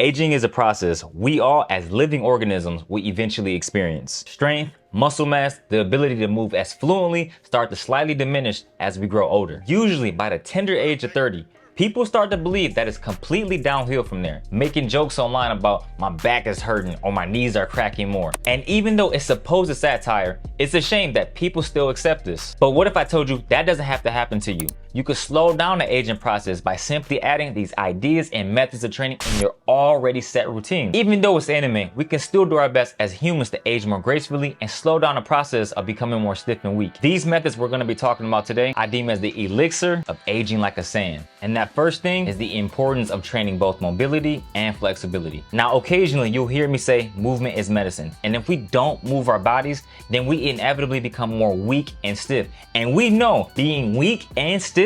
Aging is a process we all, as living organisms, will eventually experience. Strength, muscle mass, the ability to move as fluently start to slightly diminish as we grow older. Usually by the tender age of 30, people start to believe that it's completely downhill from there, making jokes online about my back is hurting or my knees are cracking more. And even though it's supposed satire, it's a shame that people still accept this. But what if I told you that doesn't have to happen to you? You could slow down the aging process by simply adding these ideas and methods of training in your already set routine. Even though it's anime, we can still do our best as humans to age more gracefully and slow down the process of becoming more stiff and weak. These methods we're going to be talking about today, I deem as the elixir of aging like a Saiyan. And that first thing is the importance of training both mobility and flexibility. Now, occasionally you'll hear me say movement is medicine. And if we don't move our bodies, then we inevitably become more weak and stiff. And we know being weak and stiff,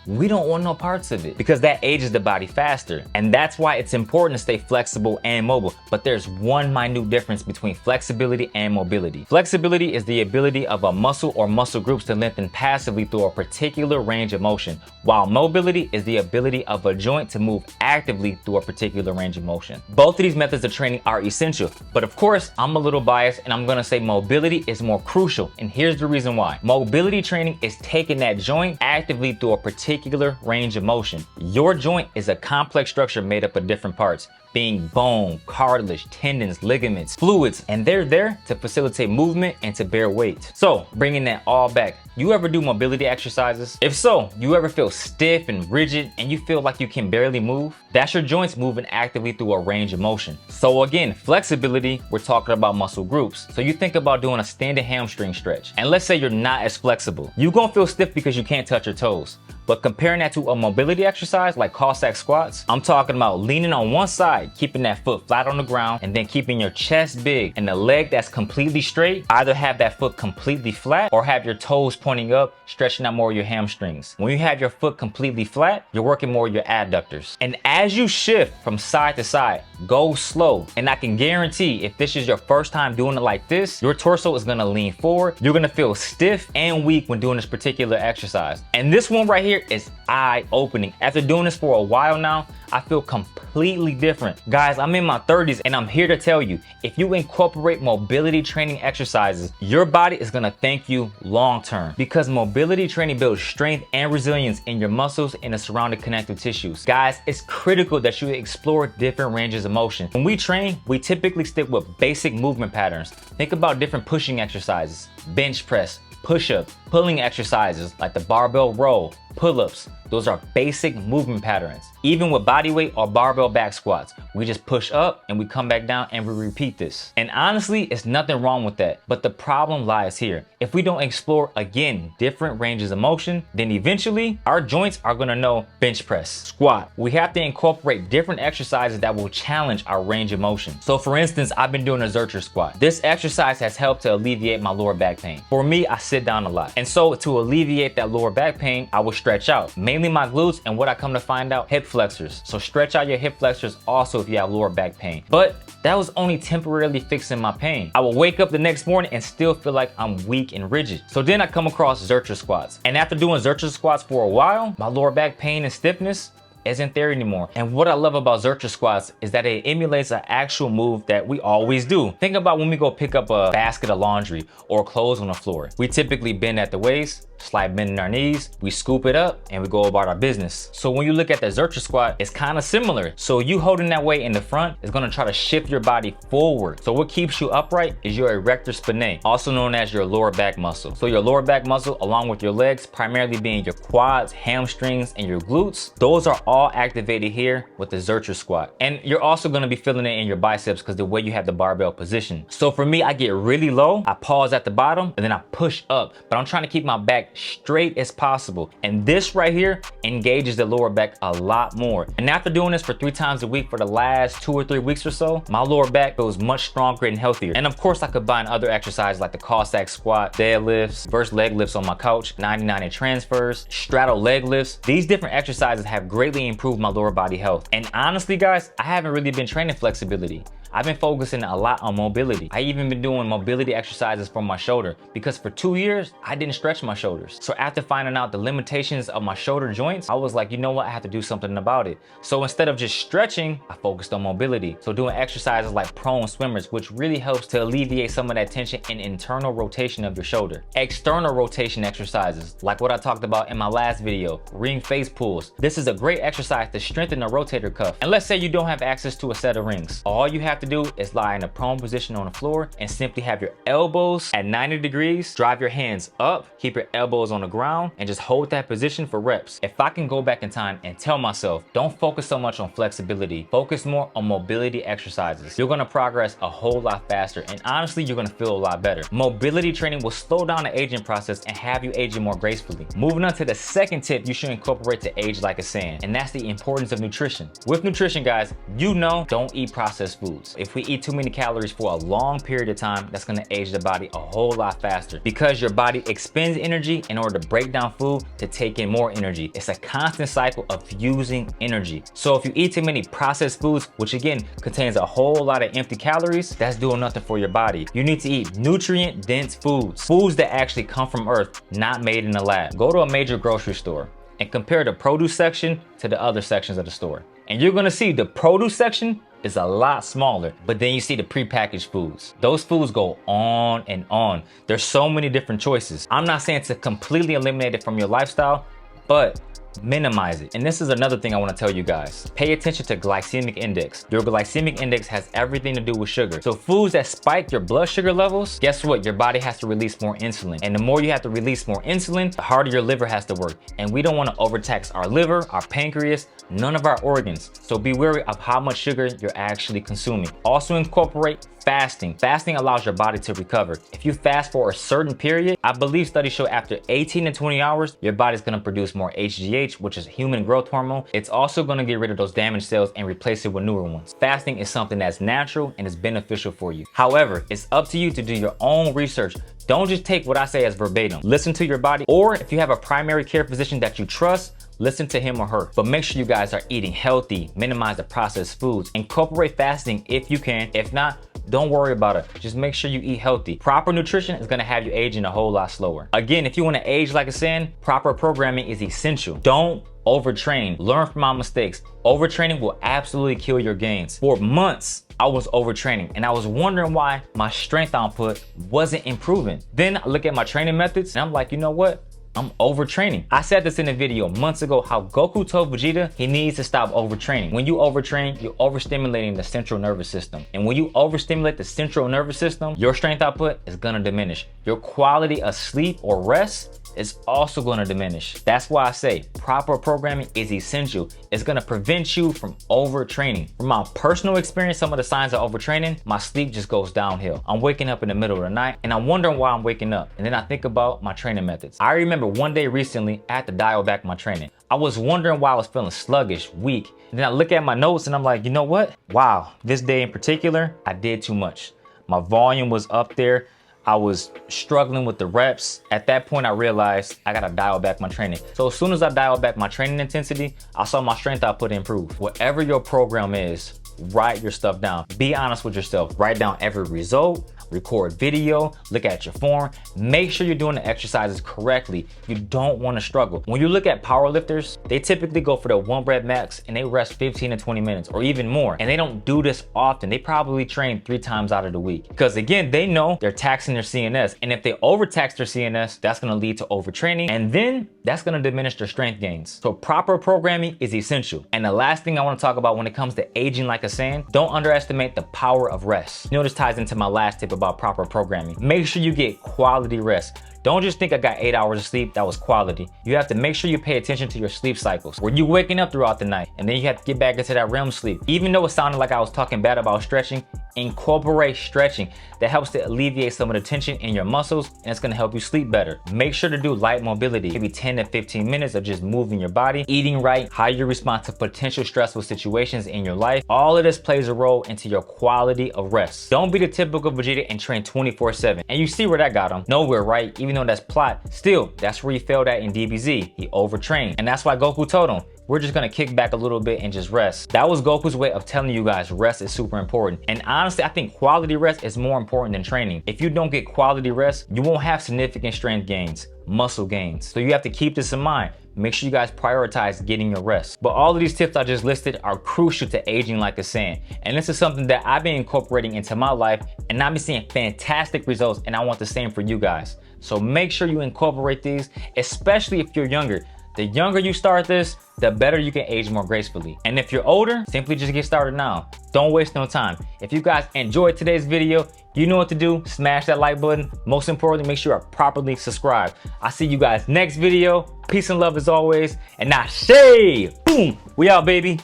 we don't want no parts of it because that ages the body faster. And that's why it's important to stay flexible and mobile. But there's one minute difference between flexibility and mobility. Flexibility is the ability of a muscle or muscle groups to lengthen passively through a particular range of motion, while mobility is the ability of a joint to move actively through a particular range of motion. Both of these methods of training are essential, but of course, I'm a little biased and I'm gonna say mobility is more crucial. And here's the reason why. Mobility training is taking that joint actively through a particular range of motion. Your joint is a complex structure made up of different parts, being bone, cartilage, tendons, ligaments, fluids, and they're there to facilitate movement and to bear weight. So bringing that all back, you ever do mobility exercises? If so, you ever feel stiff and rigid and you feel like you can barely move? That's your joints moving actively through a range of motion. So again, flexibility, we're talking about muscle groups. So you think about doing a standing hamstring stretch, and let's say you're not as flexible. You're gonna feel stiff because you can't touch your toes. But comparing that to a mobility exercise like Cossack squats, I'm talking about leaning on one side, keeping that foot flat on the ground, and then keeping your chest big and the leg that's completely straight. Either have that foot completely flat or have your toes pointing up, stretching out more of your hamstrings. When you have your foot completely flat, you're working more of your adductors. And as you shift from side to side, go slow. And I can guarantee if this is your first time doing it like this, your torso is gonna lean forward. You're gonna feel stiff and weak when doing this particular exercise. And this one right here is eye-opening. After doing this for a while now, I feel completely different. Guys, I'm in my 30s and I'm here to tell you, if you incorporate mobility training exercises, your body is gonna thank you long-term, because mobility training builds strength and resilience in your muscles and the surrounding connective tissues. Guys, it's critical that you explore different ranges of motion. When we train, we typically stick with basic movement patterns. Think about different pushing exercises, bench press, push-up, pulling exercises like the barbell row, pull-ups. Those are basic movement patterns. Even with body weight or barbell back squats, we just push up and we come back down and we repeat this. And honestly, it's nothing wrong with that. But the problem lies here. If we don't explore, again, different ranges of motion, then eventually our joints are gonna know bench press, squat. We have to incorporate different exercises that will challenge our range of motion. So for instance, I've been doing a Zercher squat. This exercise has helped to alleviate my lower back pain. For me, I sit down a lot. And so to alleviate that lower back pain, I will stretch out, mainly my glutes, and what I come to find out, hip flexors. So stretch out your hip flexors also if you have lower back pain. But that was only temporarily fixing my pain. I will wake up the next morning and still feel like I'm weak and rigid. So then I come across Zercher squats. And after doing Zercher squats for a while, my lower back pain and stiffness isn't there anymore. And what I love about Zercher squats is that it emulates an actual move that we always do. Think about when we go pick up a basket of laundry or clothes on the floor. We typically bend at the waist, slight bend in our knees, we scoop it up, and we go about our business. So when you look at the Zercher squat, it's kind of similar. So you holding that weight in the front is gonna try to shift your body forward. So what keeps you upright is your erector spinae, also known as your lower back muscle. So your lower back muscle, along with your legs, primarily being your quads, hamstrings, and your glutes, those are all activated here with the Zercher squat. And you're also gonna be feeling it in your biceps because the way you have the barbell position. So for me, I get really low, I pause at the bottom, and then I push up. But I'm trying to keep my back straight as possible. And this right here engages the lower back a lot more. And after doing this for 3 times a week for the last 2 or 3 weeks or so, my lower back feels much stronger and healthier. And of course, I combine other exercises like the Cossack squat, deadlifts, reverse leg lifts on my couch, 99 and transfers, straddle leg lifts. These different exercises have greatly improved my lower body health. And honestly, guys, I haven't really been training flexibility. I've been focusing a lot on mobility. I even been doing mobility exercises for my shoulder because for 2 years, I didn't stretch my shoulders. So after finding out the limitations of my shoulder joints, I was like, you know what, I have to do something about it. So instead of just stretching, I focused on mobility. So doing exercises like prone swimmers, which really helps to alleviate some of that tension and internal rotation of your shoulder. External rotation exercises, like what I talked about in my last video, ring face pulls. This is a great exercise to strengthen the rotator cuff. And let's say you don't have access to a set of rings. All you have to do is lie in a prone position on the floor and simply have your elbows at 90 degrees, drive your hands up, keep your elbows on the ground, and just hold that position for reps. If I can go back in time and tell myself, don't focus so much on flexibility, focus more on mobility exercises, you're gonna progress a whole lot faster, and honestly, you're gonna feel a lot better. Mobility training will slow down the aging process and have you aging more gracefully. Moving on to the second tip you should incorporate to age like a Saiyan, and that's the importance of nutrition. With nutrition, guys, you know, don't eat processed foods. If we eat too many calories for a long period of time, that's gonna age the body a whole lot faster because your body expends energy in order to break down food to take in more energy. It's a constant cycle of using energy. So if you eat too many processed foods, which again contains a whole lot of empty calories, that's doing nothing for your body. You need to eat nutrient dense foods, foods that actually come from earth, not made in a lab. Go to a major grocery store and compare the produce section to the other sections of the store. And you're gonna see the produce section is a lot smaller, but then you see the prepackaged foods. Those foods go on and on. There's so many different choices. I'm not saying to completely eliminate it from your lifestyle, but minimize it. And this is another thing I want to tell you guys. Pay attention to glycemic index. Your glycemic index has everything to do with sugar. So foods that spike your blood sugar levels, guess what? Your body has to release more insulin. And the more you have to release more insulin, the harder your liver has to work. And we don't want to overtax our liver, our pancreas, none of our organs. So be wary of how much sugar you're actually consuming. Also incorporate fasting. Fasting allows your body to recover. If you fast for a certain period, I believe studies show after 18 to 20 hours, your body's gonna produce more HGH, which is human growth hormone. It's also gonna get rid of those damaged cells and replace it with newer ones. Fasting is something that's natural and is beneficial for you. However, it's up to you to do your own research. Don't just take what I say as verbatim. Listen to your body, or if you have a primary care physician that you trust, listen to him or her. But make sure you guys are eating healthy, minimize the processed foods, incorporate fasting if you can. If not, don't worry about it. Just make sure you eat healthy. Proper nutrition is gonna have you aging a whole lot slower. Again, if you wanna age like a Saiyan, proper programming is essential. Don't overtrain. Learn from my mistakes. Overtraining will absolutely kill your gains. For months, I was overtraining and I was wondering why my strength output wasn't improving. Then I look at my training methods and I'm like, you know what? I'm overtraining. I said this in a video months ago how Goku told Vegeta he needs to stop overtraining. When you overtrain, you're overstimulating the central nervous system. And when you overstimulate the central nervous system, your strength output is gonna diminish. Your quality of sleep or rest is also gonna diminish. That's why I say proper programming is essential. It's gonna prevent you from overtraining. From my personal experience, some of the signs of overtraining, my sleep just goes downhill. I'm waking up in the middle of the night and I'm wondering why I'm waking up. And then I think about my training methods. I remember one day recently, I had to dial back my training. I was wondering why I was feeling sluggish, weak. And then I look at my notes and I'm like, you know what? Wow, this day in particular, I did too much. My volume was up there. I was struggling with the reps. At that point, I realized I gotta dial back my training. So as soon as I dialed back my training intensity, I saw my strength output improve. Whatever your program is, write your stuff down. Be honest with yourself. Write down every result, record video, look at your form. Make sure you're doing the exercises correctly. You don't want to struggle. When you look at powerlifters, they typically go for the 1 rep max and they rest 15 to 20 minutes or even more. And they don't do this often. They probably train 3 times out of the week. Because again, they know they're taxing their CNS. And if they overtax their CNS, that's going to lead to overtraining. And then that's going to diminish their strength gains. So proper programming is essential. And the last thing I want to talk about when it comes to aging like a Saiyan, don't underestimate the power of rest. You know, this ties into my last tip about proper programming. Make sure you get quality rest. Don't just think I got 8 hours of sleep, that was quality. You have to make sure you pay attention to your sleep cycles. Were you waking up throughout the night? And then you have to get back into that REM sleep. Even though it sounded like I was talking bad about stretching, incorporate stretching. That helps to alleviate some of the tension in your muscles and it's gonna help you sleep better. Make sure to do light mobility, maybe 10 to 15 minutes of just moving your body, eating right, how you respond to potential stressful situations in your life. All of this plays a role into your quality of rest. Don't be the typical Vegeta and train 24/7. And you see where that got him. Nowhere, right? Even though that's plot, still, that's where he failed at in DBZ. He overtrained. And that's why Goku told him, we're just gonna kick back a little bit and just rest. That was Goku's way of telling you guys rest is super important. And honestly, I think quality rest is more important than training. If you don't get quality rest, you won't have significant strength gains, muscle gains. So you have to keep this in mind. Make sure you guys prioritize getting your rest. But all of these tips I just listed are crucial to aging like a Saiyan. And this is something that I've been incorporating into my life, and I've been seeing fantastic results, and I want the same for you guys. So make sure you incorporate these, especially if you're younger. The younger you start this, the better you can age more gracefully. And if you're older, simply just get started now. Don't waste no time. If you guys enjoyed today's video, you know what to do. Smash that like button. Most importantly, make sure you are properly subscribed. I'll see you guys next video. Peace and love as always. And now, shade. Boom. We out, baby.